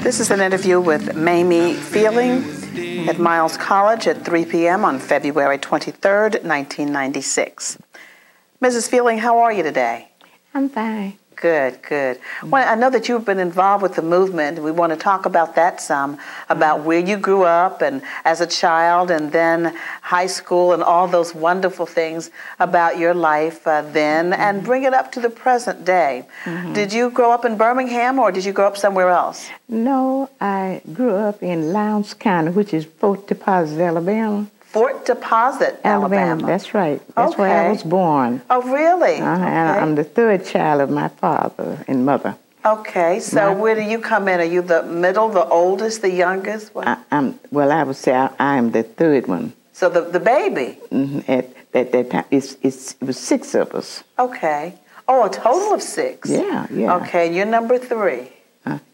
This is an interview with Mamie Feeling at Miles College at 3 p.m. on February 23rd, 1996. Mrs. Feeling, how are you today? I'm fine. Good, good. Well, I know that you've been involved with the movement. We want to talk about that some, about where you grew up and as a child and then high school and all those wonderful things about your life then and bring it up to the present day. Did you grow up in Birmingham or did you grow up somewhere else? No, I grew up in Lowndes County, which is Fort Deposit, Alabama. Fort Deposit, Alabama. That's right. That's where I was born. Oh, really? Okay. And I'm the third child of my father and mother. Okay, so where do you come in? Are you the middle, the oldest, the youngest? Well, I would say I am the third one. So the baby? At that time, it was six of us. Okay. Oh, a total of six? Yeah, yeah. Okay, and you're number three?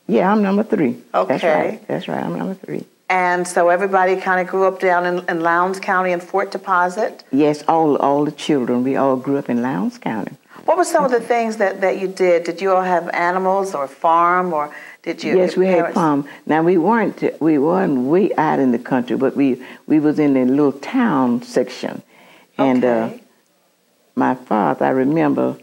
Yeah, I'm number three. Okay. That's right, I'm number three. And so everybody kind of grew up down in Lowndes County and Fort Deposit? Yes, all the children, we all grew up in Lowndes County. What were some of the things that you did? Did you all have animals or farm or did you? Yes, we had farm. Now we weren't way out in the country, but we was in a little town section. And my father, I remember,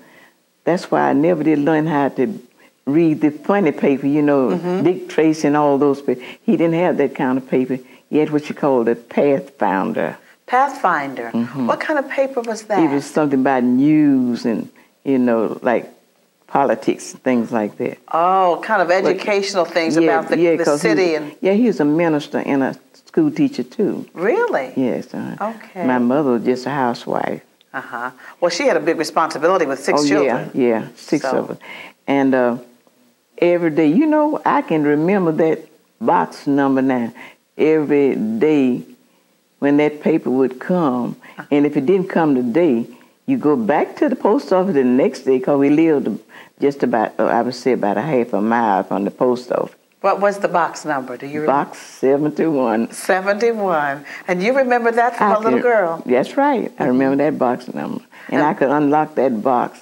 that's why I never did learn how to read the funny paper, you know, Dick Tracy and all those papers. He didn't have that kind of paper. He had what you call a Pathfinder. Pathfinder? What kind of paper was that? It was something about news and, you know, like politics and things like that. Oh, kind of educational things about the city. He was a minister and a school teacher too. Really? Yes. Okay. My mother was just a housewife. Well, she had a big responsibility with six children. Yeah, six of us. And every day, you know, I can remember that box number now. Every day when that paper would come, and if it didn't come today, you go back to the post office the next day because we lived just about, I would say about a half a mile from the post office. What was the box number? Do you remember? Box 71. 71. And you remember that from a little girl? That's right. I remember that box number. And I could unlock that box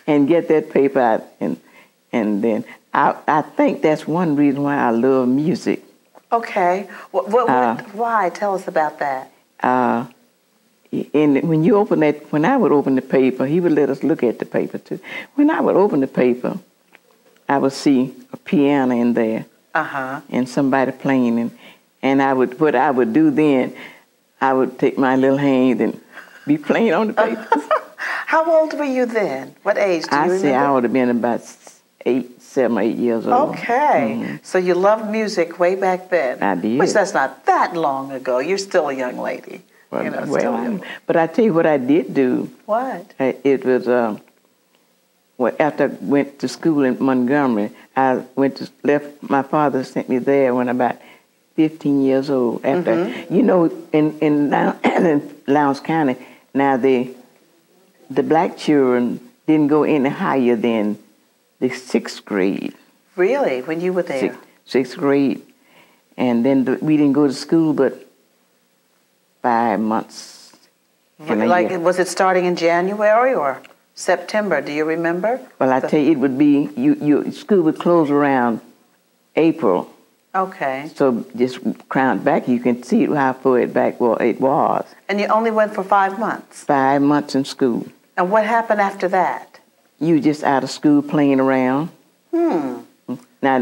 and get that paper out. And then I think that's one reason why I love music. Okay. Why? Tell us about that. And when you open that, when I would open the paper, he would let us look at the paper too. When I would open the paper, I would see a piano in there, and somebody playing, and what I would do then, I would take my little hand and be playing on the paper. How old were you then? What age do you remember? I say I would have been about 7 or 8 years old. Okay, so you loved music way back then. I did. Which that's not that long ago. You're still a young lady. But I tell you what I did do. What? It was after I went to school in Montgomery, I left. My father sent me there when I was about 15 years old. After you know, in Lowndes County, now the black children didn't go any higher than the 6th grade. Really? When you were there? Sixth grade, and then we didn't go to school but 5 months. Was it starting in January or September? Do you remember? Well, I tell you, it would be, your school would close around April. Okay. So just crown back, you can see how far back it was. And you only went for 5 months? 5 months in school. And what happened after that? You just out of school playing around. Now,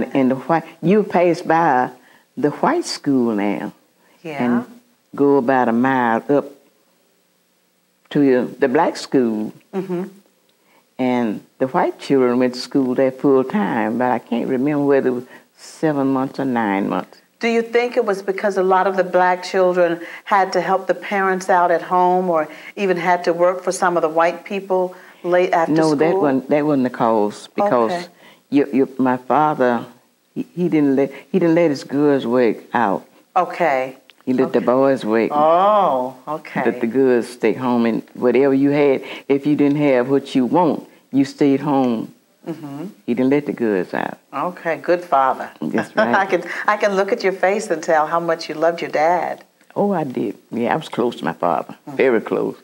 you pass by the white school now. Yeah. And go about a mile up to the black school. And the white children went to school there full time, but I can't remember whether it was 7 months or 9 months. Do you think it was because a lot of the black children had to help the parents out at home or even had to work for some of the white people late after school? No, that wasn't the cause, because my father, he didn't let his girls work out. Okay. He let the boys work. Oh, okay. Let the girls stay home, and whatever you had, if you didn't have what you want, you stayed home. He didn't let the girls out. Okay, good father. That's right. I can look at your face and tell how much you loved your dad. Oh, I did. Yeah, I was close to my father, very close.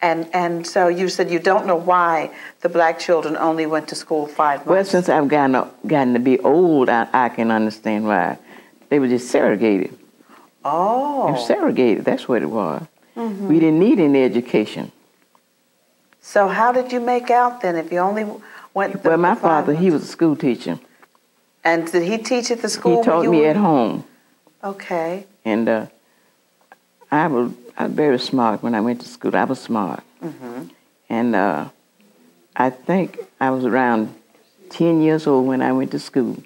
And so you said you don't know why the black children only went to school 5 months. Well, since I've gotten to be old, I can understand why. They were just segregated. Oh. They were segregated, that's what it was. We didn't need any education. So how did you make out then if you only went Well, my 5 father, months? he was a school teacher. And did he teach at the school? He taught me at home. Okay. And I was very smart when I went to school. I was smart. And I think I was around 10 years old when I went to school.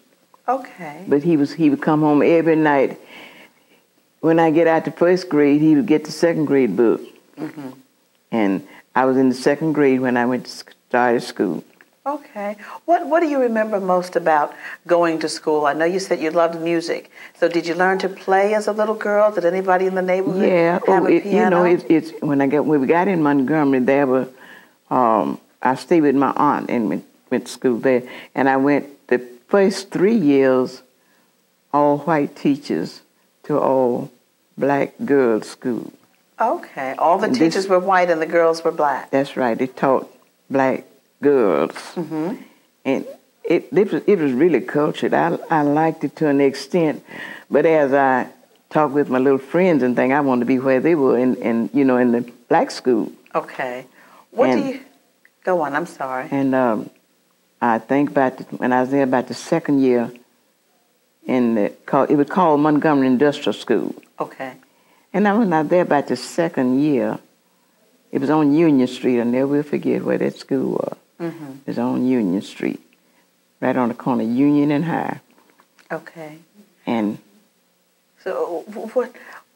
Okay. But he would come home every night. When I get out to first grade, he would get the second grade book. And I was in the second grade when I went to started school. Okay. What do you remember most about going to school? I know you said you loved music. So did you learn to play as a little girl? Did anybody in the neighborhood have a piano? You know, it's when we got in Montgomery, there were I stayed with my aunt and went to school there. And I went the first 3 years, all white teachers to all black girls' school. Okay. All the teachers were white and the girls were black. That's right. They taught black girls. And it was really cultured. I liked it to an extent. But as I talked with my little friends and things, I wanted to be where they were in the black school. Okay. What do you... Go on, I'm sorry. And I think when I was there about the second year, it was called Montgomery Industrial School. Okay. And I was not there about the second year. It was on Union Street. I'll never forget where that school was. It was on Union Street, right on the corner of Union and High. Okay. And so what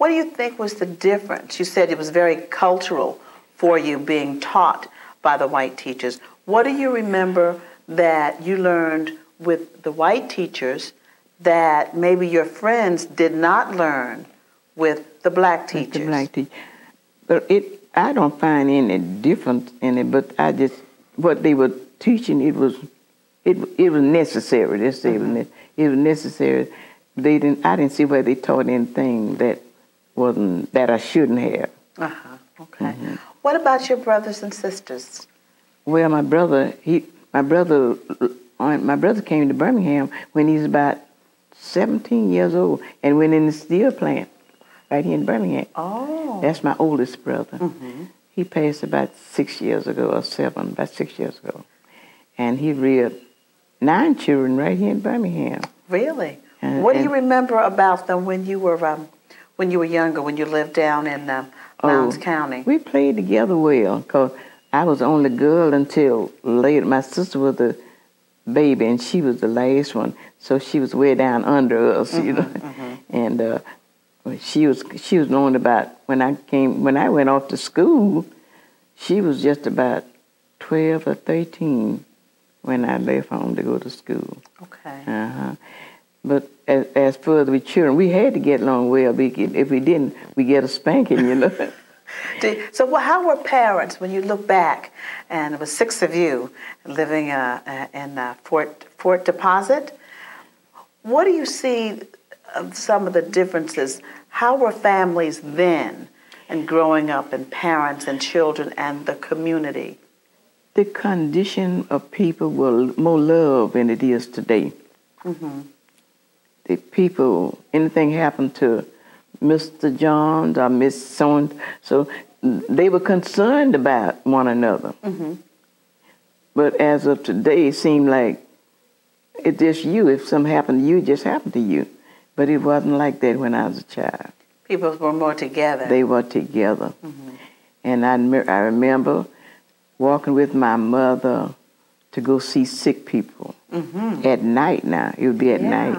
do you think was the difference? You said it was very cultural for you being taught by the white teachers. What do you remember that you learned with the white teachers that maybe your friends did not learn with the black teachers? The black teachers. But I don't find any difference in it, but what they were teaching, it was necessary. Let's say it was necessary. I didn't see where they taught anything that I shouldn't have. Okay. What about your brothers and sisters? Well, my brother came to Birmingham when he was about 17 years old and went in the steel plant right here in Birmingham. Oh. That's my oldest brother. He passed about 6 years ago, or 7, about 6 years ago. And he reared 9 children right here in Birmingham. Really? What do you remember about them when you were younger, when you lived down in Lowndes County? We played together well, because I was the only girl until later. My sister was the baby, and she was the last one, so she was way down under us, you know. And she was knowing about when I went off to school. She was just about 12 or 13 when I left home to go to school. Okay. But as far as we children, we had to get along well. If we didn't, we get a spanking, you know. So how were parents when you look back? And it was 6 of you living in Fort Deposit. What do you see of some of the differences? How were families then and growing up, and parents and children and the community? The condition of people were more love than it is today. The people, anything happened to Mr. Johns or Miss so they were concerned about one another. But as of today, it seemed like it's just you. If something happened to you, it just happened to you. But it wasn't like that when I was a child. People were more together. They were together. And I remember walking with my mother to go see sick people at night now. It would be at night.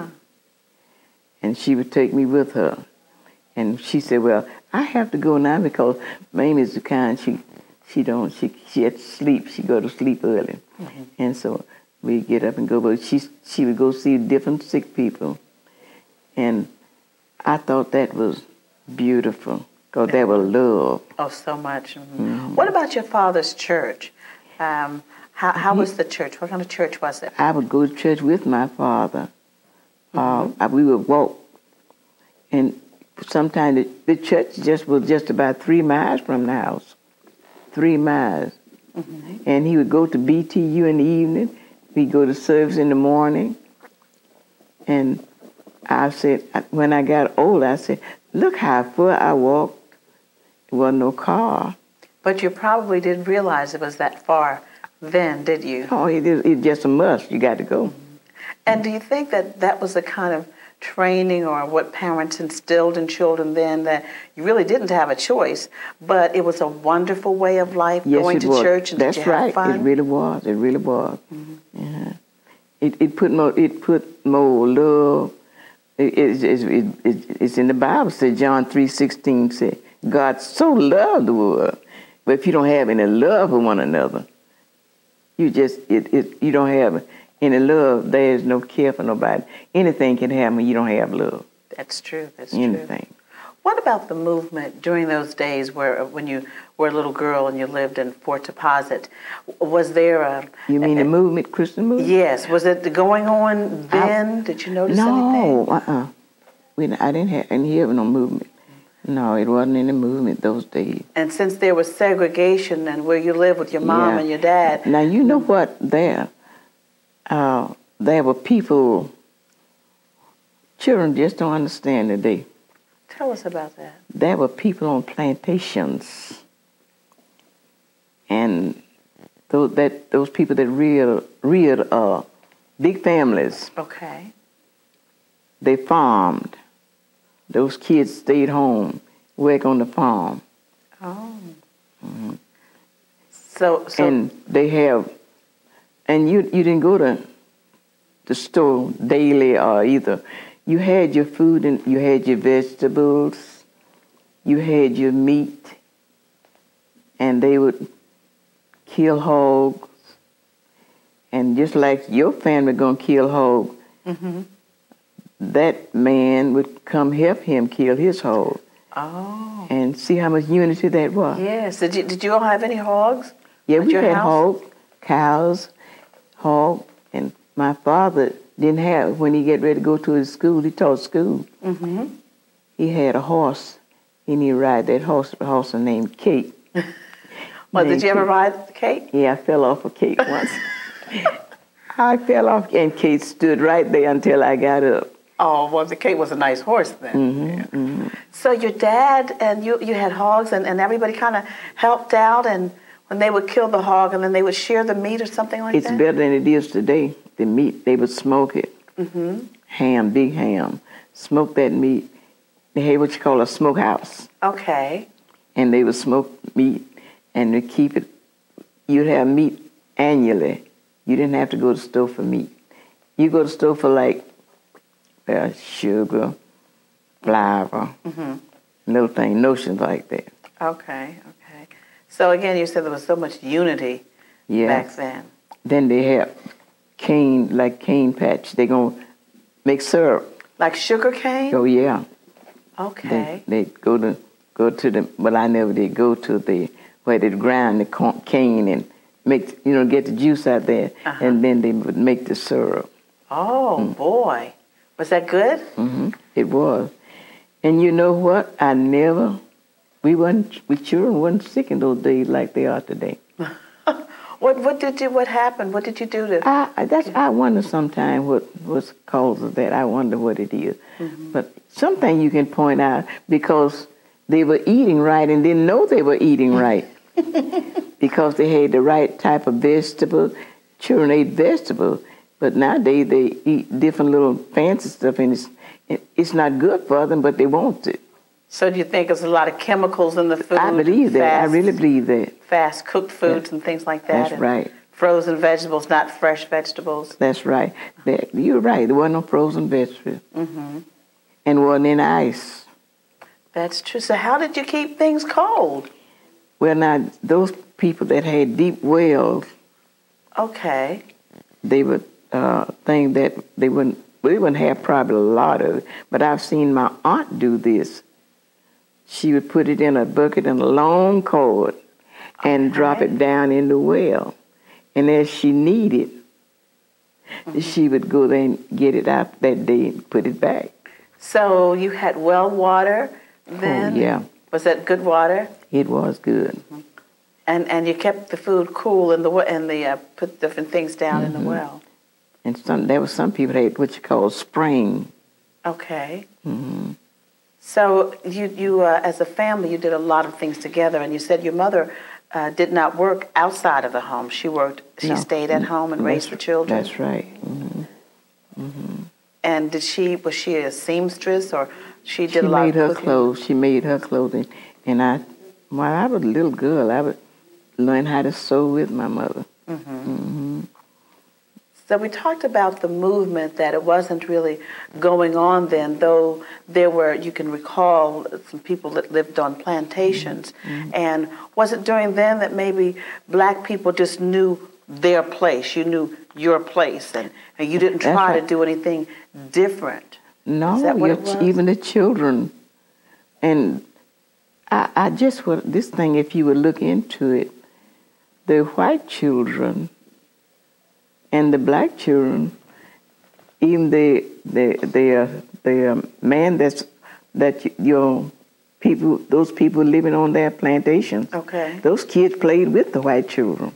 And she would take me with her. And she said, well, I have to go now because Mamie's the kind, she had to sleep. She go to sleep early. And so we get up and go, but she would go see different sick people. And I thought that was Beautiful. Because there was love. Oh, so much. What about your father's church? How was the church? What kind of church was it? I would go to church with my father. We would walk. And sometimes the church was just about 3 miles from the house. 3 miles. And he would go to BTU in the evening. We'd go to service in the morning. And I said, when I got older, I said, look how far I walked. There wasn't no car. But you probably didn't realize it was that far then, did you? Oh, it's just a must. You got to go. And do you think that that was the kind of training or what parents instilled in children then, that you really didn't have a choice, but it was a wonderful way of life, going to church and That's did you have right. fun? It really was. It really was. It put more love. It's in the Bible. Said John 3:16 said, God so loved the world. But if you don't have any love for one another, you don't have any love. There is no care for nobody. Anything can happen when you don't have love. That's true. That's Anything. true. What about the movement during those days when you were a little girl and you lived in Fort Deposit? Was there a... You mean the movement, Christian movement? Yes. Was it going on then? Did you notice anything? No, I didn't hear no movement. No, it wasn't any movement those days. And since there was segregation and where you lived with your mom and your dad... Now, you know what? There were people, children just don't understand today. Tell us about that. There were people on plantations, and those people that reared big families. Okay. They farmed. Those kids stayed home, work on the farm. Oh. So and they have, and you didn't go to the store daily or either. You had your food and you had your vegetables, you had your meat, and they would kill hogs. And just like your family gonna kill hog, that man would come help him kill his hog. Oh. And see how much unity that was. Yes. Did you all have any hogs? Yeah, we had hogs, cows, hog, and my father didn't have, when he get ready to go to his school, he taught school. He had a horse, and he ride that horse named Kate. Well, did you ever ride Kate? Yeah, I fell off of Kate once. I fell off, and Kate stood right there until I got up. Oh, well, the Kate was a nice horse then. So your dad and you had hogs, and everybody kind of helped out, and when they would kill the hog, and then they would share the meat or something like that? It's better than it is today. The meat, they would smoke it. Ham, big ham. Smoke that meat. They had what you call a smokehouse. Okay. And they would smoke meat, and to keep it, you'd have meat annually. You didn't have to go to the store for meat. You go to the store for like sugar, flour, little things, notions like that. Okay. So again, you said there was so much unity back then. Then they have cane patch. They're going to make syrup. Like sugar cane? Oh, yeah. Okay. They go to the, well, I never did go to where they grind the cane and make, get the juice out there, and then they would make the syrup. Oh, boy. Was that good? It was. And you know what? We children wasn't sick in those days like they are today. What happened? What did you do to? I wonder sometimes what was the cause of that. I wonder what it is. But something you can point out, because they were eating right and didn't know they were eating right. Because they had the right type of vegetable. Children ate vegetables, but nowadays they eat different little fancy stuff, and it's not good for them, but they want it. So do you think there's a lot of chemicals in the food? I believe that. I really believe that. Fast cooked foods and things like that. That's right. Frozen vegetables, not fresh vegetables. That's right. You're right. There wasn't no frozen vegetables. And wasn't any ice. That's true. So how did you keep things cold? Well, now, those people that had deep wells, they would think that they wouldn't have probably a lot of it. But I've seen my aunt do this. she would put it in a bucket and a long cord and drop it down in the well. And as she needed, she would go there and get it out that day and put it back. So you had well water then? Oh, yeah. Was that good water? It was good. And you kept the food cool and put different things down in the well. And there was some people that had what you call spring. Okay. So you as a family, you did a lot of things together, and you said your mother did not work outside of the home. She stayed at home and raised the children. That's right. And was she a seamstress, or she did a lot of cooking? She made her clothing. And while I was a little girl, I would learn how to sew with my mother. So we talked about the movement, that it wasn't really going on then, though you can recall some people that lived on plantations. And was it during then that maybe black people just knew their place? You knew your place, and you didn't try to do anything different? No, Is that what it was? Even the children. And this thing, if you would look into it, the white children and the black children, even the man those people living on their plantations. Okay. Those kids played with the white children.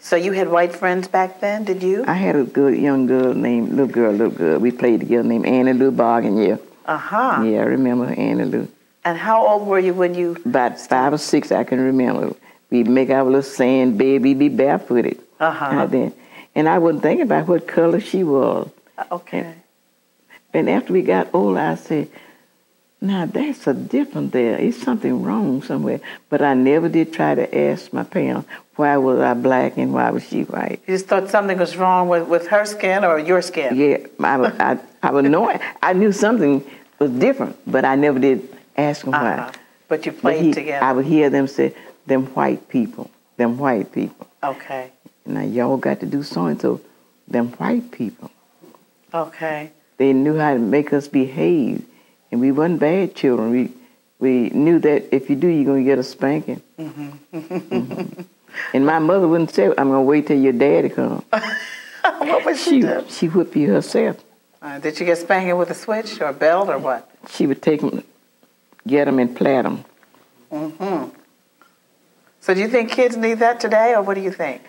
So you had white friends back then, did you? I had a good young girl named little girl. We played together named Annie Lou Bargain. Yeah. Yeah, I remember Annie Lou. And how old were you when you? About 5 or 6, I can remember. We'd make our little sand bed. We'd be barefooted. And I wasn't thinking about what color she was. Okay. And after we got older, I said, now that's a different there. It's something wrong somewhere. But I never did try to ask my parents, why was I black and why was she white? You just thought something was wrong with her skin or your skin? Yeah, I would know. I knew something was different, but I never did ask them why. But you played together. I would hear them say, them white people. Okay. Now, y'all got to do so-and-so. Them white people. Okay. They knew how to make us behave. And we wasn't bad children. We knew that if you do, you're going to get a spanking. And my mother wouldn't say, I'm going to wait till your daddy comes. What would she do? She whipped you herself. Did you get spanking with a switch or a belt or what? She would take them, get them and plait them. So do you think kids need that today, or what do you think?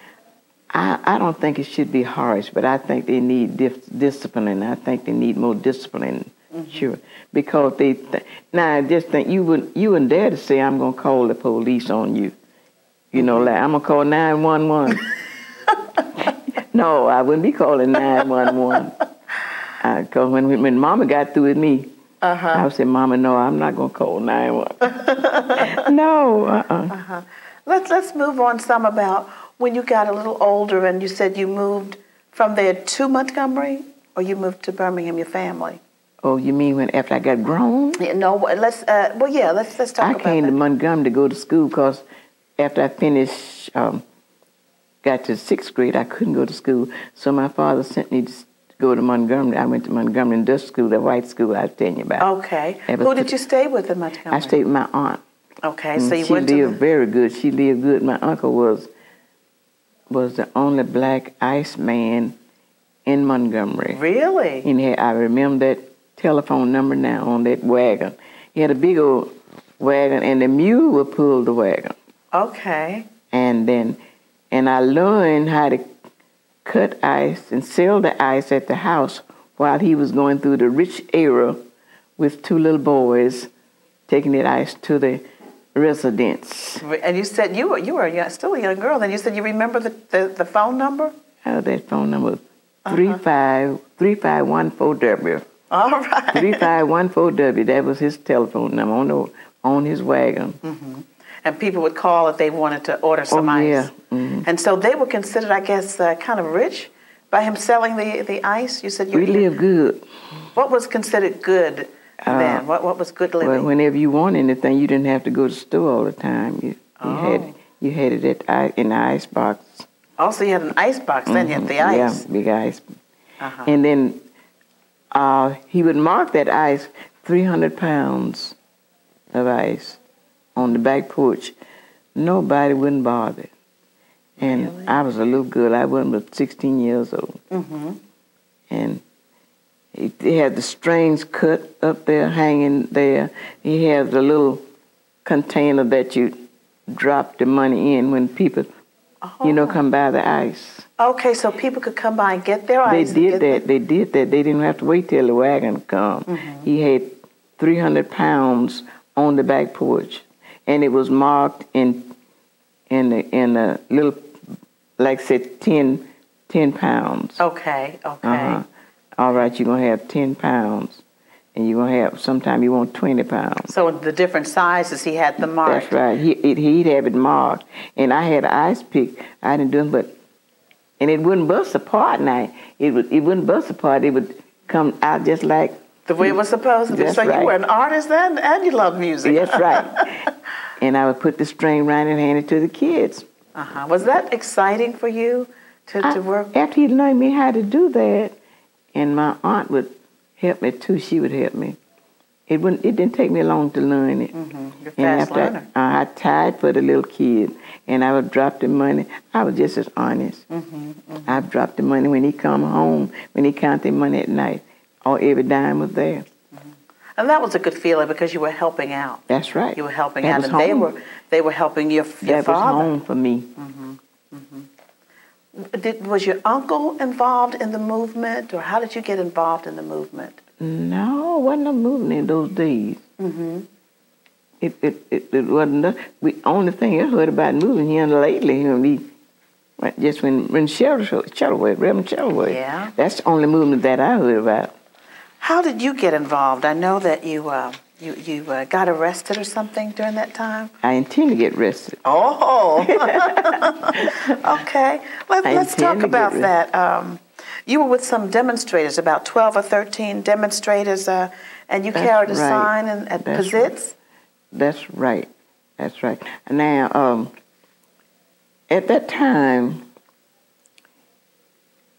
I don't think it should be harsh, but I think they need discipline, and I think they need more discipline. Sure, because now I just think you wouldn't dare to say I'm gonna call the police on you. You know, like I'm gonna call 911. No, I wouldn't be calling 911. Because when Mama got through with me, I would say, Mama, no, I'm not gonna call 911. No. Let's move on some about when you got a little older and you said you moved from there to Montgomery, or you moved to Birmingham, your family. Oh, you mean after I got grown? Yeah, no, let's talk about that. I came to Montgomery to go to school because after I finished, got to 6th grade, I couldn't go to school. So my father sent me to go to Montgomery. I went to Montgomery Industrial School, the white school I was telling you about. Okay. Who did you stay with in Montgomery? I stayed with my aunt. Okay, so you she went to... She lived very good. She lived good. My uncle was the only black ice man in Montgomery. Really? And I remember that telephone number now on that wagon. He had a big old wagon, and the mule would pull the wagon. Okay. And I learned how to cut ice and sell the ice at the house while he was going through the rich era with 2 little boys taking that ice to the residence. And you said you were still a young girl. Then you said you remember the phone number? Oh, that phone number, 3514W. All right. 3514W. That was his telephone number on his wagon. Mm-hmm. And people would call if they wanted to order some ice. Yeah. Mm-hmm. And so they were considered, I guess, kind of rich by him selling the ice. You said we lived good. What was considered good then? What was good living? Well, whenever you want anything, you didn't have to go to the store all the time. You had it in the ice box. Also, you had an ice box. Then you had the ice. Yeah, big ice. And then he would mark that ice 300 pounds. of ice on the back porch. Nobody wouldn't bother. And really? I was a little girl. I wasn't but 16 years old. Mm-hmm. And he had the strings cut up there, hanging there. He had the little container that you drop the money in when people, come by the ice. Okay, so people could come by and get their ice. They did that. They did that. They didn't have to wait till the wagon come. Mm-hmm. He had 300 pounds on the back porch, and it was marked in a little, like I said, 10 pounds. Okay. Uh-huh. All right, you're going to have 10 pounds, and you're going to have, sometime you want 20 pounds. So the different sizes, he had them marked. That's right. He'd have it marked, and I had an ice pick. I didn't do it, and it wouldn't bust apart now. It wouldn't bust apart. It would come out just like the way it was supposed to be. So right. You were an artist and you loved music. That's right. And I would put the string around and hand it to the kids. Uh-huh. Was that exciting for you to work? After he learned me how to do that, and my aunt would help me too. She would help me. It didn't take me long to learn it. Mm-hmm. You're a fast learner. I tied for the little kid, and I would drop the money. I was just as honest. Mm-hmm. Mm-hmm. I'd drop the money when he come home, when he counted money at night. Every dime was there. Mm-hmm. And that was a good feeling because you were helping out. That's right. You were helping that out, and home. they were helping your father. That was home for me. Mm-hmm. Mm-hmm. Was your uncle involved in the movement, or how did you get involved in the movement? No, wasn't no movement in those days. Mm-hmm. It wasn't. The only thing I heard about moving here lately, just when Reverend Shellerway. Yeah. That's the only movement that I heard about. How did you get involved? I know that you got arrested or something during that time. I intend to get arrested. Oh, okay. Let's talk about that. You were with some demonstrators, about 12 or 13 demonstrators, and you carried a sign at Pizitz? That's right. That's right. Now, at that time,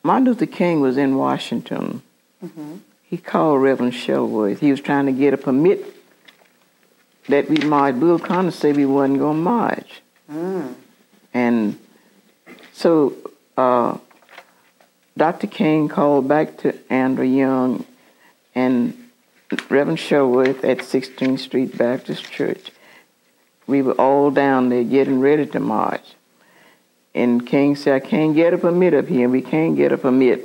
Martin Luther King was in Washington. Mm-hmm. He called Reverend Shellerworth. He was trying to get a permit that we march. Bill Connor said we wasn't going to march. Mm. And so Dr. King called back to Andrew Young and Reverend Shellerworth at 16th Street Baptist Church. We were all down there getting ready to march. And King said, I can't get a permit up here. We can't get a permit.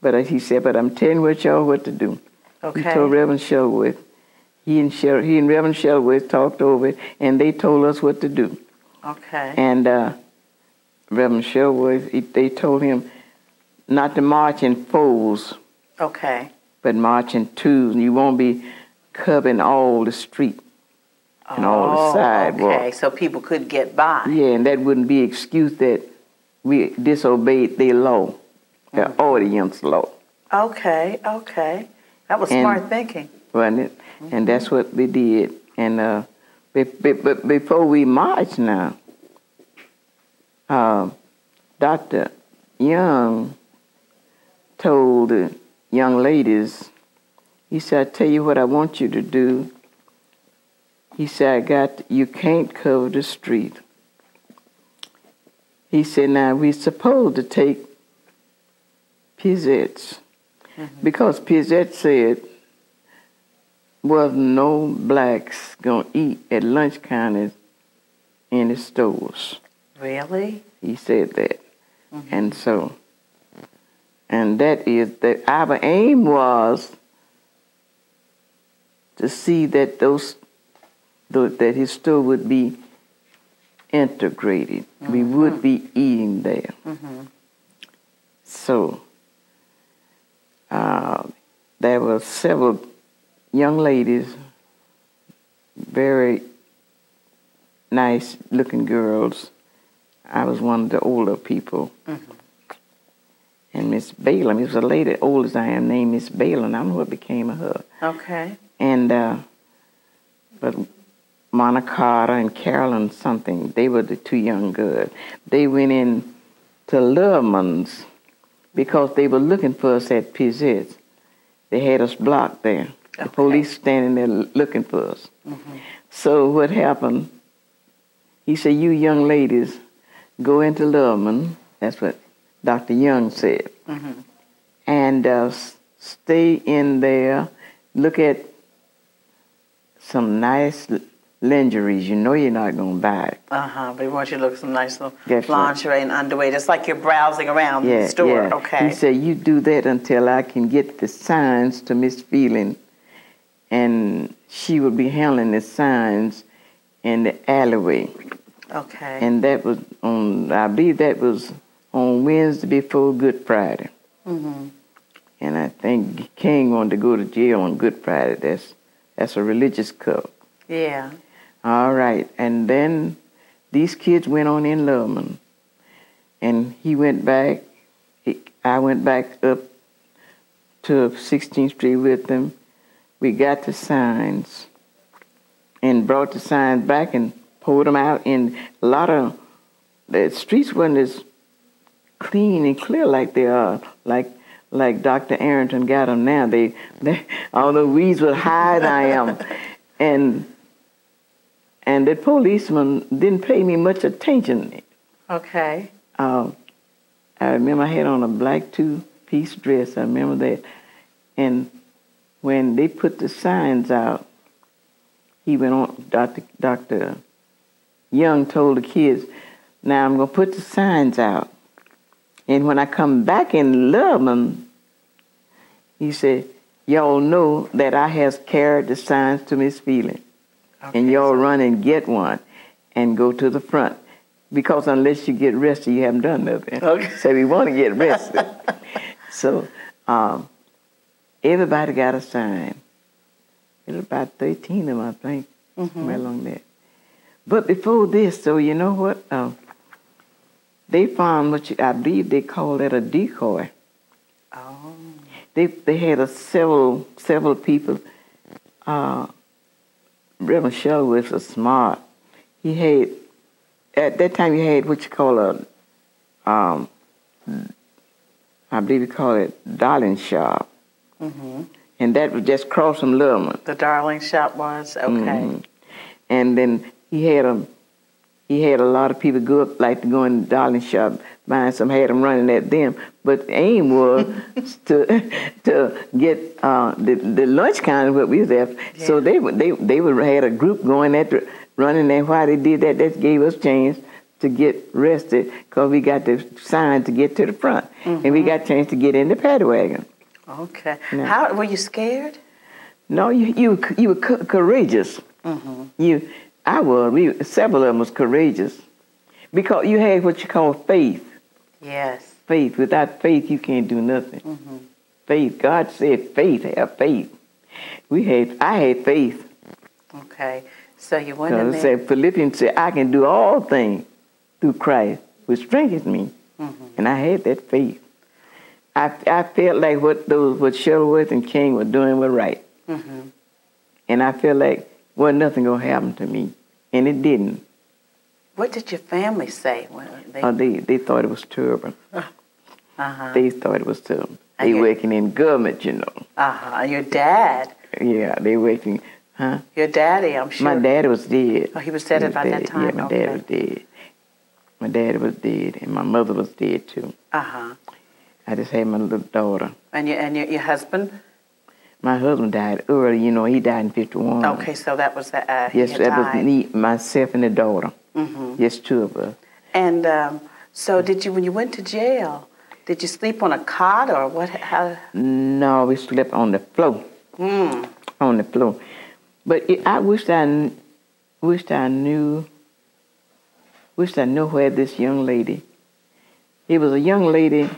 But he said, but I'm telling y'all what to do. Okay. He told Reverend Shellerworth. He and Reverend Shellerworth talked over it, and they told us what to do. Okay. And Reverend Shellerworth, they told him not to march in fours. Okay. But march in twos, and you won't be covering all the street and all the sidewalk. Okay, so people could get by. Yeah, and that wouldn't be excuse that we disobeyed their law. The audience law. Okay. That was smart thinking. Wasn't it? Mm-hmm. And that's what we did. And but before we marched now, Dr. Young told the young ladies, he said, I tell you what I want you to do. He said, you can't cover the street. He said, now we're supposed to take Pizitz, because Pizitz said was no blacks gonna eat at lunch counters in the stores. Really? He said that. Mm-hmm. And that is that our aim was to see that that his store would be integrated. Mm-hmm. We would be eating there. Mm-hmm. So there were several young ladies, very nice looking girls. I was one of the older people. Mm-hmm. And Miss Balaam, it was a lady, old as I am, named Miss Balaam. I don't know what became of her. Okay. And, but Monica Carter and Carolyn something, they were the two young girls. They went in to Loveman's because they were looking for us at Pizitz. They had us blocked there. Okay. The police standing there looking for us. So what happened, he said, you young ladies, go into Loveman. That's what Dr. Young said. And stay in there, look at some nice lingeries. You know you're not going to buy it. But he wants you to look at some nice little lingerie and underwear, just like you're browsing around the store. Yeah. Okay. He said, you do that until I can get the signs to Miss Feeling. And she would be handling the signs in the alleyway. Okay. And that was on, I believe that was on Wednesday before Good Friday. And I think King wanted to go to jail on Good Friday. That's a religious cult. Yeah. All right. And then these kids went on in Loveman. And he went back. I went back up to 16th Street with them. We got the signs and brought the signs back and pulled them out. And a lot of the streets wasn't as clean and clear like they are, like Dr. Arrington got them now. They all the weeds were high as I am. And the policeman didn't pay me much attention. Okay. I remember I had on a black two-piece dress. I remember that. And when they put the signs out, he went on, Dr. Young told the kids, now I'm going to put the signs out. And when I come back and love them, he said, y'all know that I has carried the signs to Miss Feeling. Okay, and y'all run and get one and go to the front. Because unless you get arrested, you haven't done nothing. Okay. So we want to get arrested. So everybody got a sign. It was about 13 of them, I think, somewhere along there. But before this, so you know what? They found what I believe they call that a decoy. Oh. They had several people. Reverend Shelwood was smart. He had, at that time, you had what you call I believe you call it Darling Shop. And that was just across from Loveman. The Darling Shop was? Okay. And then he had a lot of people like to go in the Darling Shop, buying some, had them running at them. But the aim was to get the lunch counter what we was there. Yeah. So they had a group going at running there. Why they did that? That gave us chance to get arrested because we got the sign to get to the front, and we got a chance to get in the paddy wagon. Okay. Now, how were you scared? No, you were courageous. I was. Several of them was courageous because you had what you call faith. Yes. Faith. Without faith, you can't do nothing. Faith. God said, "Faith. Have faith." I had faith. Okay. So you went in there. Said Philippians said, "I can do all things through Christ, which strengthens me," and I had that faith. I felt like what Shuttleworth and King were doing was right, and I felt like nothing gonna happen to me, and it didn't. What did your family say when they thought it was terrible. They thought it was terrible. They working in government, you know. Your dad? Yeah, they working. Your daddy, I'm sure. My daddy was dead. Oh, he was dead by that time. Yeah, my dad was dead. My daddy was dead, and my mother was dead too. I just had my little daughter. And your husband? My husband died early. You know, he died in 1951. Okay, so that was yes, that was me, myself, and the daughter. Yes, two of us. And so, when you went to jail, did you sleep on a cot or what? How? No, we slept on the floor. On the floor. But I wished I knew where this young lady. It was a young lady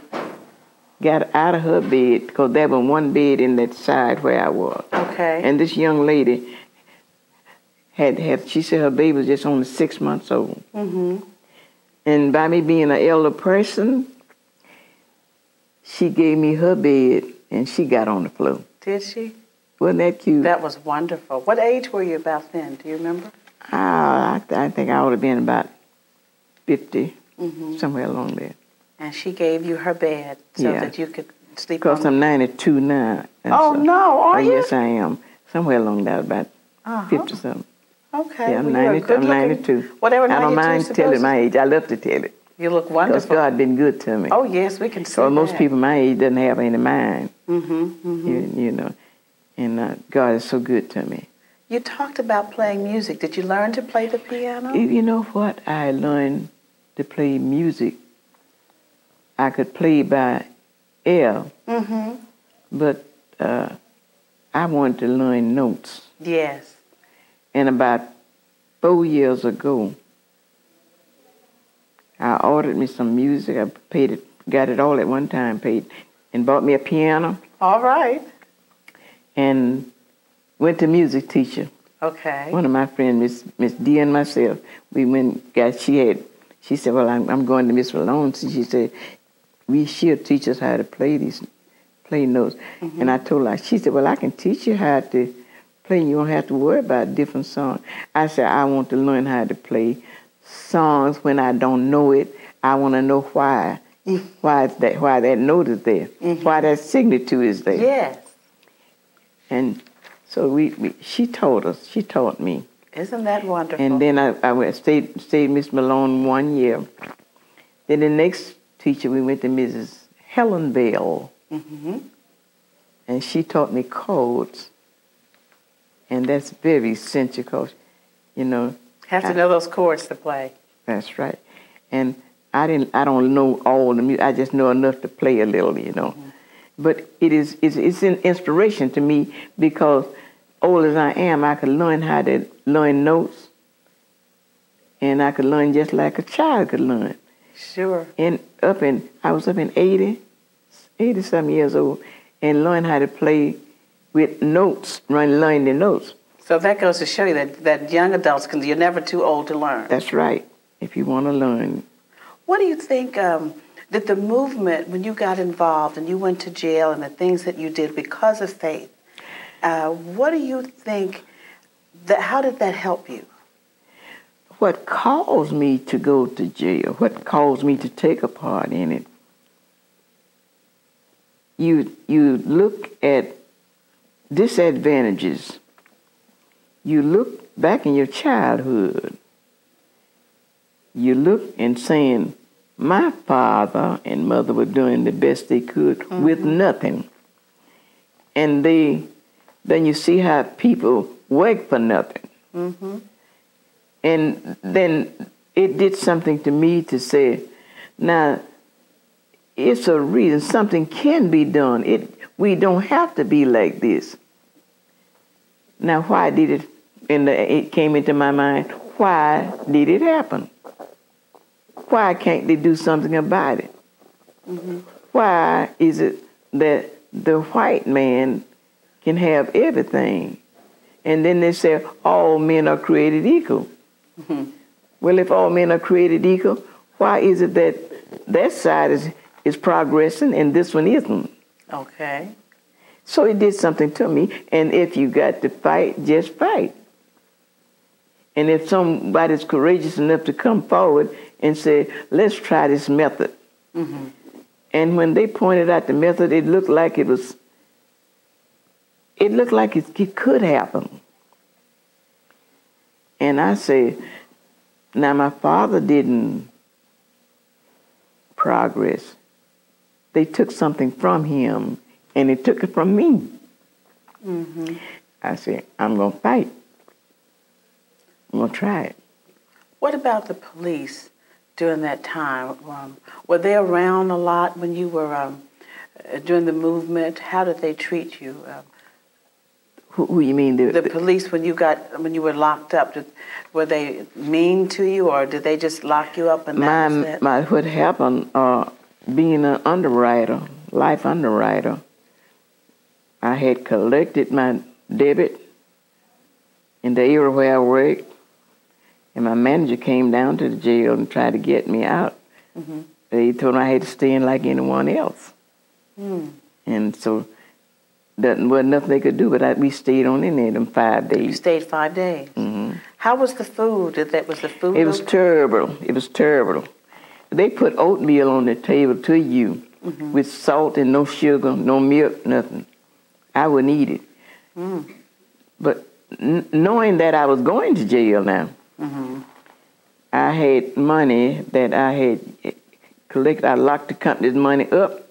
got out of her bed because there was one bed in that side where I was. Okay. And this young lady she said her baby was just only 6 months old. And by me being an elder person, she gave me her bed and she got on the floor. Did she? Wasn't that cute? That was wonderful. What age were you about then? Do you remember? I think I would have been about 50, somewhere along there. And she gave you her bed so that you could sleep on. Because I'm 92 now. Oh, so, no, are you? Yes, I am. Somewhere along that about. 50-something. Okay. Yeah, I'm well, 90, I'm 92. Whatever I don't 92 mind telling my age. I love to tell it. You look Because wonderful. God been good to me. Oh, yes, we can see So that. most people my age doesn't have any mind. Mm-hmm. You know, and God is so good to me. You talked about playing music. Did you learn to play the piano? You know what? I learned to play music. I could play by ear, but I wanted to learn notes. Yes. And about 4 years ago, I ordered me some music. I paid it, got it all at one time, paid, and bought me a piano. All right. And went to music teacher. Okay. One of my friends, Miss D and myself, we went, she said, well, I'm going to Miss Malone's. She said, she'll teach us how to play notes. And I told her, she said, well, I can teach you how to play. You don't have to worry about different songs. I said, I want to learn how to play songs when I don't know it. I want to know why that note is there, why that signature is there. Yes. And so she taught me. Isn't that wonderful? And then I stayed Miss Malone 1 year. Then the next teacher, we went to Mrs. Helen Bell. And she taught me chords. And that's very essential because, you know. Have to know those chords to play. That's right. And I don't know all the music. I just know enough to play a little, you know. But it's an inspiration to me because old as I am, I could learn how to learn notes, and I could learn just like a child could learn. Sure. And I was up in 80-some years old, and learned how to play with notes, learn the notes. So that goes to show you that young adults, you're never too old to learn. That's right, if you want to learn. What do you think that the movement, when you got involved and you went to jail and the things that you did because of faith, what do you think, how did that help you? What caused me to go to jail, what caused me to take a part in it, you look at disadvantages. You look back in your childhood. You look and saying, my father and mother were doing the best they could with nothing. And then you see how people work for nothing. And then it did something to me to say, now, it's a reason something can be done. We don't have to be like this. Now, why did it, it came into my mind, why did it happen? Why can't they do something about it? Why is it that the white man can have everything? And then they say all men are created equal. Well, if all men are created equal, why is it that side is progressing and this one isn't? Okay. So it did something to me. And if you got to fight, just fight. And if somebody's courageous enough to come forward and say, let's try this method. And when they pointed out the method, it looked like it could happen. And I say, now my father didn't progress. They took something from him, and they took it from me. I said, I'm going to fight. I'm going to try it. What about the police during that time? Were they around a lot when you were during the movement? How did they treat you? Who you mean? The police when you were locked up, were they mean to you, or did they just lock you up and that was it? What happened, being an underwriter, life underwriter, I had collected my debit in the area where I worked, and my manager came down to the jail and tried to get me out. They told me I had to stay in like anyone else. And so there wasn't nothing they could do, but we stayed on in there them 5 days. You stayed 5 days. How was the food? Was the food? It was terrible. It was terrible. They put oatmeal on the table to you with salt and no sugar, no milk, nothing. I wouldn't eat it. But knowing that I was going to jail now, I had money that I had collected. I locked the company's money up.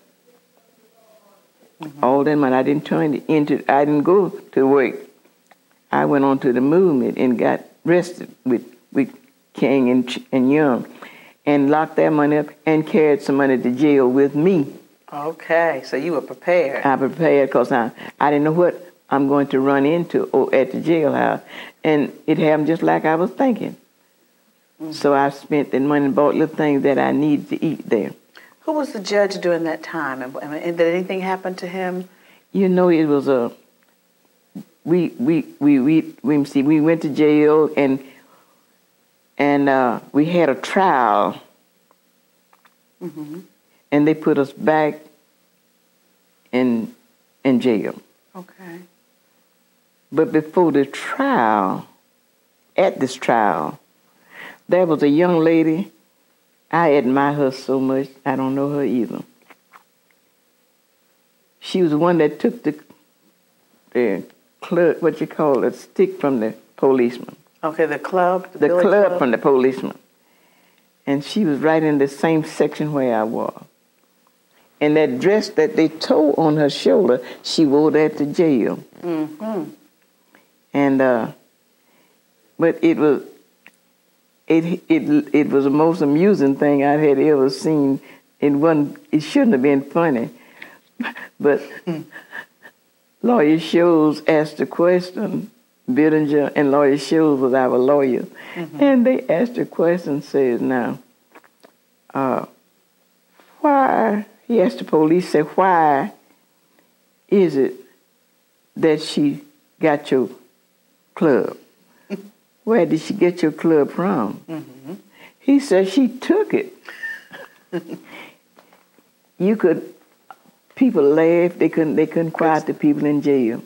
All that money, I didn't turn it into, I didn't go to work. I went on to the movement and got arrested with King and Young and locked that money up and carried some money to jail with me. Okay, so you were prepared. I prepared because I didn't know what I'm going to run into at the jailhouse. And it happened just like I was thinking. So I spent the money and bought little things that I needed to eat there. Who was the judge during that time? And did anything happen to him? You know, it was we went to jail and we had a trial. And they put us back in jail. Okay. But before the trial, at this trial, there was a young lady. I admire her so much. I don't know her either. She was the one that took the club, what you call it, stick from the policeman. Okay, the club? The club from the policeman. And she was right in the same section where I was. And that dress that they tore on her shoulder, she wore that to jail. And but it was the most amusing thing I had ever seen. It shouldn't have been funny, but Lawyer Scholes asked a question. Bittinger and Lawyer Scholes was our lawyer, and they asked a question. Says now, why? He asked the police, said, why is it that she got your club? Where did she get your club from? He said she took it. People laughed. They couldn't quiet the people in jail.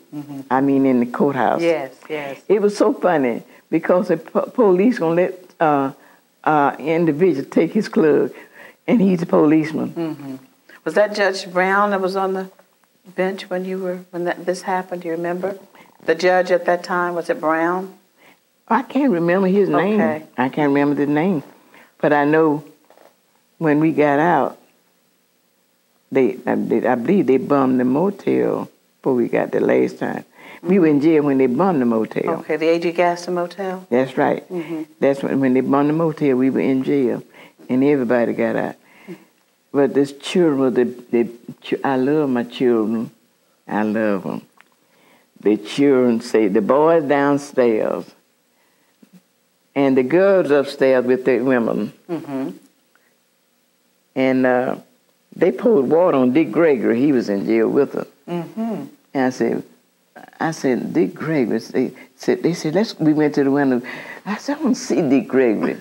I mean, in the courthouse. Yes, yes. It was so funny because the police gonna let individual take his club, and he's a policeman. Was that Judge Brown that was on the bench when this happened? Do you remember? The judge at that time, was it Brown? I can't remember his name. Okay. I can't remember the name. But I know when we got out, I believe they bummed the motel before we got there last time. We were in jail when they bummed the motel. Okay, the A.G. Gaston Motel? That's right. That's when they bummed the motel, we were in jail, and everybody got out. But this children, I love my children. I love them. The children say, the boys downstairs, and the girls upstairs with their women. And they poured water on Dick Gregory. He was in jail with her. And I said, Dick Gregory. They said, we went to the window. I said, I want to see Dick Gregory.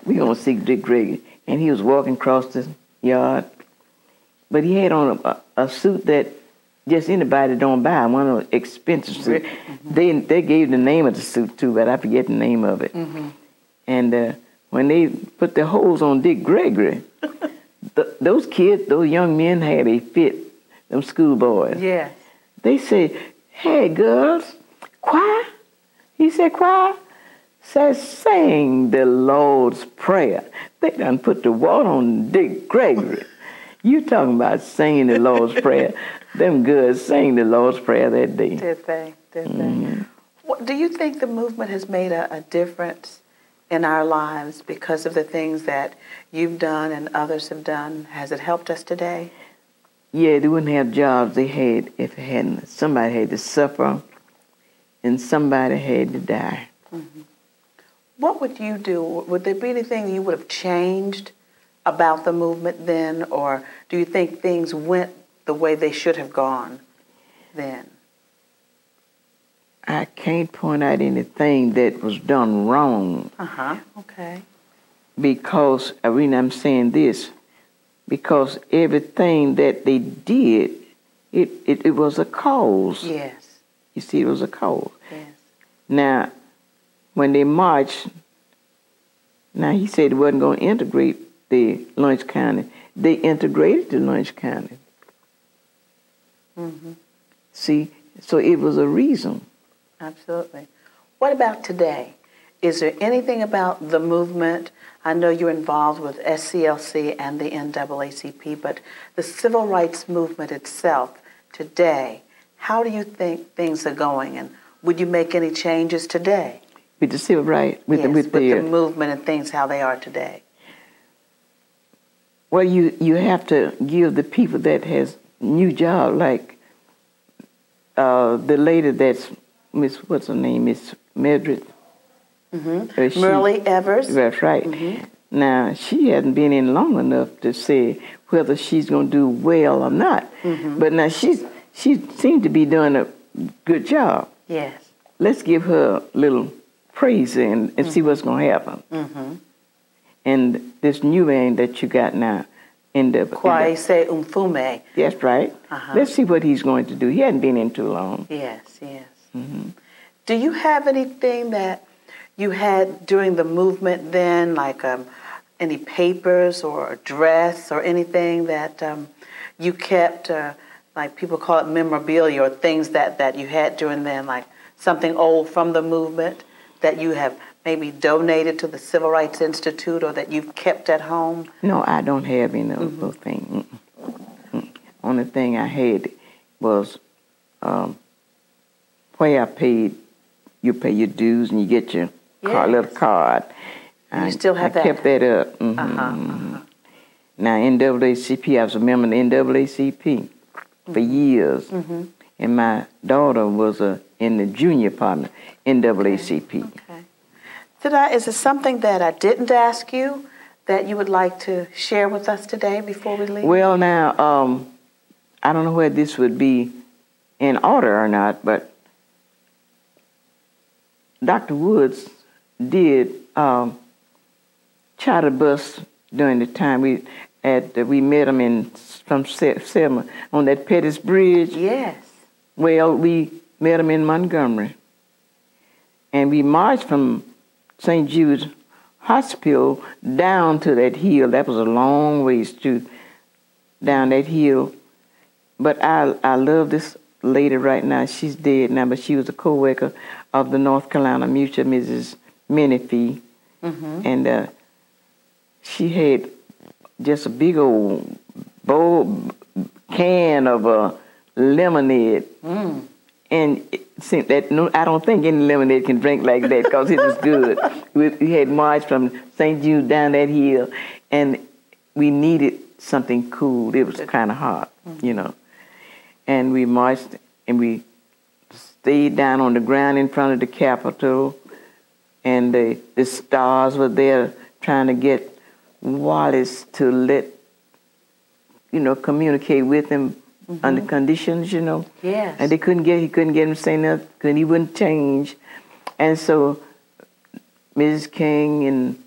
We gonna see Dick Gregory. And he was walking across the yard, but he had on a suit that just anybody don't buy, one of the expensive suits. They gave the name of the suit too, but I forget the name of it. And when they put the holes on Dick Gregory, those kids, those young men had a fit, them schoolboys. Yes. They said, hey, girls, choir? He said, choir? Says, sing the Lord's Prayer. They done put the water on Dick Gregory. You talking about singing the Lord's Prayer. Them girls sang the Lord's Prayer that day. Did they? Did they? What, do you think the movement has made a difference in our lives because of the things that you've done and others have done? Has it helped us today? Yeah, they wouldn't have jobs they had if it hadn't. Somebody had to suffer and somebody had to die. What would you do? Would there be anything you would have changed about the movement then, or do you think things went the way they should have gone then? I can't point out anything that was done wrong. Okay. Because, the reason I'm saying this, because everything that they did, it was a cause. Yes. You see, it was a cause. Yes. Now, when they marched, now he said he wasn't going to integrate the Lawrence County. They integrated the Lawrence County. See, so it was a reason. Absolutely. What about today? Is there anything about the movement? I know you're involved with SCLC and the NAACP, but the civil rights movement itself today, how do you think things are going? And would you make any changes today? With the civil rights? With the movement and things, how they are today? Well, you have to give the people that has new job, like the lady that's what's her name, Miss Mildred. Mm-hmm. Merle Evers. That's right. Mm-hmm. Now, she hasn't been in long enough to say whether she's going to do well or not. Mm-hmm. But now she seems to be doing a good job. Yes. Let's give her a little praise and mm-hmm. see what's going to happen. Mm-hmm. And this new man that you got now, Kwesi Mfume. That's right. Uh-huh. Let's see what he's going to do. He hadn't been in too long. Yes, yes. Mm-hmm. Do you have anything that you had during the movement then, like any papers or a dress or anything that you kept, like people call it memorabilia, or things that you had during then, like something old from the movement that you have maybe donated to the Civil Rights Institute or that you've kept at home? No, I don't have any of those things. Only thing I had was where I paid, you pay your dues and you get your little card. You still have that? I kept that up. Mm-hmm. Uh-huh. Now, NAACP, I was a member of the NAACP for years. Mm-hmm. And my daughter was in the junior partner, NAACP. Okay. Is there something that I didn't ask you that you would like to share with us today before we leave? Well, now, I don't know whether this would be in order or not, but Dr. Woods did charter bus during the time we met him from Selma on that Pettis Bridge. Yes. Well, we met him in Montgomery, and we marched from St. Jude's Hospital down to that hill. That was a long ways down that hill. But I love this lady right now. She's dead now, but she was a co-worker of the North Carolina Mutual, Mrs. Menifee. Mm-hmm. And she had just a big old bowl can of lemonade. Mm. And it seemed that I don't think any lemonade can drink like that because it was good. We had marched from St. Jude down that hill, and we needed something cool. It was kind of hot, you know. And we marched, and we stayed down on the ground in front of the Capitol, and the stars were there trying to get Wallace to communicate with him. Mm-hmm. Under conditions, you know. Yes. And he couldn't get him to say nothing because he wouldn't change. And so Mrs. King and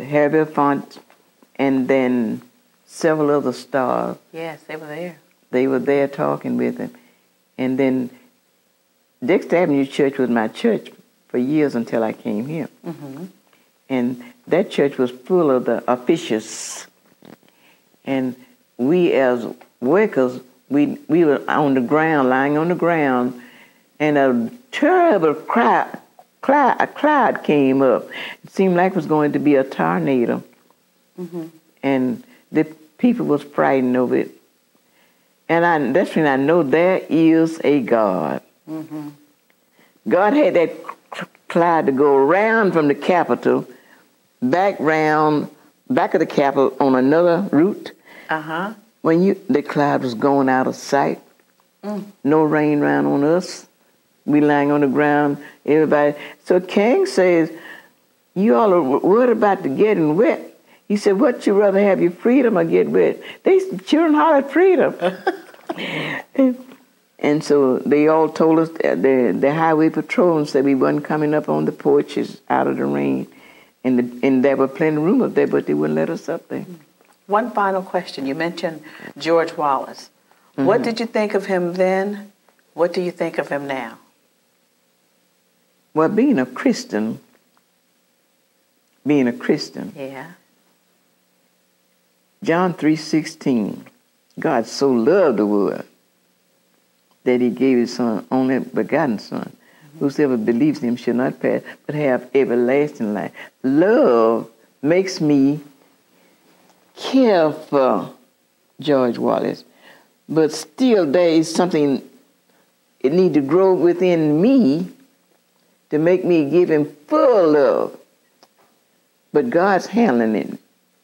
Harry Font and then several other stars. Yes, they were there. They were there talking with him. And then Dexter Avenue Church was my church for years until I came here. Mm-hmm. And that church was full of the officials. And we as workers, we were on the ground, lying on the ground, and a terrible cloud came up. It seemed like it was going to be a tornado. Mm-hmm. And the people was frightened of it. And that's when I know there is a God. Mm-hmm. God had that cloud to go around from the Capitol, back of the Capitol on another route. Uh-huh. When the cloud was going out of sight, no rain around on us, we lying on the ground, everybody. So King says, you all are worried about the getting wet. He said, what you rather have, your freedom or get wet? Children hollered freedom. and so they all told us, the highway patrol said we wasn't coming up on the porches out of the rain. And there were plenty of room up there, but they wouldn't let us up there. One final question. You mentioned George Wallace. Mm-hmm. What did you think of him then? What do you think of him now? Well, being a Christian. Yeah. John 3:16. God so loved the world that he gave his son, only begotten son, Whosoever believes in him shall not perish, but have everlasting life. Love makes me care for George Wallace, but still there is something it needs to grow within me to make me give him full love. But God's handling it.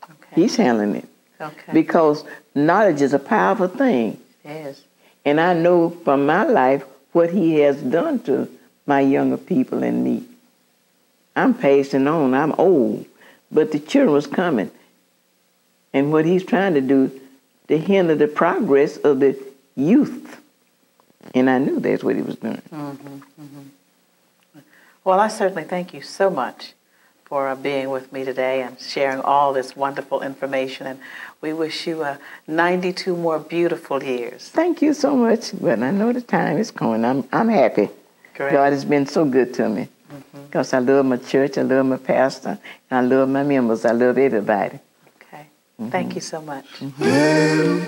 Okay. He's handling it. Okay. Because knowledge is a powerful thing. It is. And I know from my life what he has done to my younger people and me. I'm passing on. I'm old. But the children was coming. And what he's trying to do to hinder the progress of the youth. And I knew that's what he was doing. Well, I certainly thank you so much for being with me today and sharing all this wonderful information. And we wish you 92 more beautiful years. Thank you so much. But I know the time is coming. I'm happy. Great. God has been so good to me. Because I love my church, I love my pastor, and I love my members. I love everybody. Okay. Thank you so much. Well,